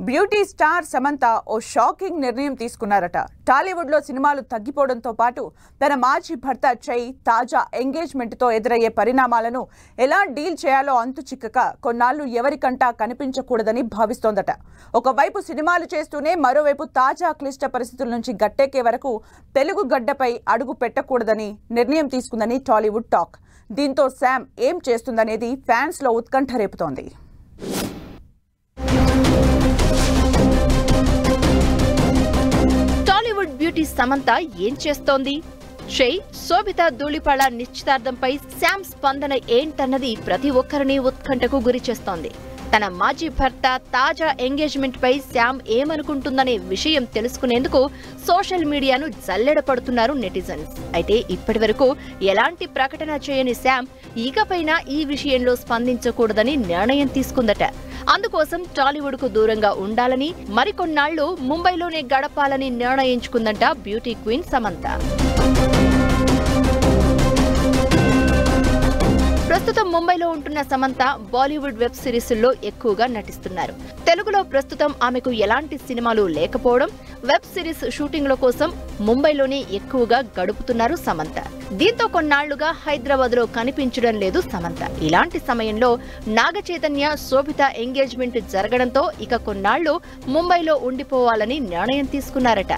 Beauty star Samantha ఓ shocking నిర్ణయం తీసుకున్నారట. టాలీవుడ్ లో సినిమాలు తగ్గిపోవడంతో పాటు తన మాజీ భర్త చై తాజా ఎంగేజ్మెంట్ తో ఎదురయ్యే పరిణామాలను ఎలా డీల్ చేయాలో అంతు చిక్కక కొన్నాళ్లు ఎవరికంటా కనిపించకూడదని భావిస్తోందట. ఒకవైపు సినిమాలు చేస్తూనే మరోవైపు తాజా క్లిష్ట పరిస్థితుల నుంచి గట్టెక్కే వరకు తెలుగు గడ్డపై అడుగు పెట్టకూడదని నిర్ణయం తీసుకుందని టాలీవుడ్ టాక్. దీంతో శామ్ ఏం చేస్తుందనేది ఫ్యాన్స్ లో ఉత్కంఠ రేపుతోంది. టాలీవుడ్ బ్యూటీ సమంత ఏం చేస్తోంది? షై శోభిత ధూళిపాళ నిశ్చితార్థంపై శామ్ స్పందన ఏంటన్నది ప్రతి ఒక్కరిని ఉత్కంఠకు గురి చేస్తోంది. తన మాజీ భర్త తాజా ఎంగేజ్మెంట్ పై శామ్ ఏమనుకుంటుందనే విషయం తెలుసుకునేందుకు సోషల్ మీడియాను జల్లెడ పడుతున్నారు నెటిజన్స్. అయితే ఇప్పటి వరకు ఎలాంటి ప్రకటన చేయని శామ్ ఇకపైన ఈ విషయంలో స్పందించకూడదని నిర్ణయం తీసుకుందట. అందుకోసం టాలీవుడ్ కు దూరంగా ఉండాలని, మరికొన్నాళ్లు ముంబైలోనే గడపాలని నిర్ణయించుకుందంట బ్యూటీ క్వీన్ సమంత. ప్రస్తుతం ముంబైలో ఉంటున్న సమంత బాలీవుడ్ వెబ్ సిరీస్ల్లో ఎక్కువగా నటిస్తున్నారు. తెలుగులో ప్రస్తుతం ఆమెకు ఎలాంటి సినిమాలు లేకపోవడం, వెబ్ సిరీస్ షూటింగ్ల కోసం ముంబైలోనే ఎక్కువగా గడుపుతున్నారు సమంత. దీంతో కొన్నాళ్లుగా హైదరాబాద్ లో కనిపించడం లేదు సమంత. ఇలాంటి సమయంలో నాగచైతన్య శోభిత ఎంగేజ్మెంట్ జరగడంతో ఇక కొన్నాళ్లు ముంబైలో ఉండిపోవాలని నిర్ణయం తీసుకున్నారట.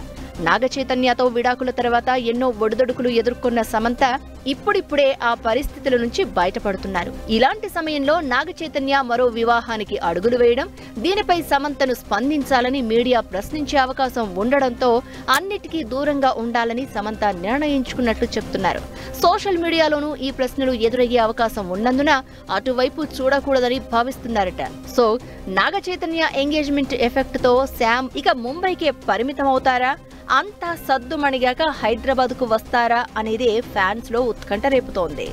నాగచైతన్యతో విడాకుల తర్వాత ఎన్నో ఒడిదొడుకులు ఎదుర్కొన్న సమంత ఇప్పుడిప్పుడే ఆ పరిస్థితుల నుంచి బయటపడుతున్నారు. ఇలాంటి సమయంలో నాగచైతన్య మరో వివాహానికి అడుగులు వేయడం, దీనిపై సమంతను స్పందించాలని మీడియా ప్రశ్నించే అవకాశం ఉండడంతో అన్నిటికీ దూరంగా ఉండాలని సమంత నిర్ణయించుకున్నట్లు చెప్తున్నారు. సోషల్ మీడియాలోనూ ఈ ప్రశ్నలు ఎదురయ్యే అవకాశం ఉన్నందున అటువైపు చూడకూడదని భావిస్తున్నారట. సో నాగచైతన్య ఎంగేజ్మెంట్ ఎఫెక్ట్ తో శామ్ ఇక ముంబైకే పరిమితమవుతారా, అంతా సద్దుమణిగాక హైదరాబాద్ కు వస్తారా అనేది ఫ్యాన్స్ లో ఉత్కంఠ రేపుతోంది.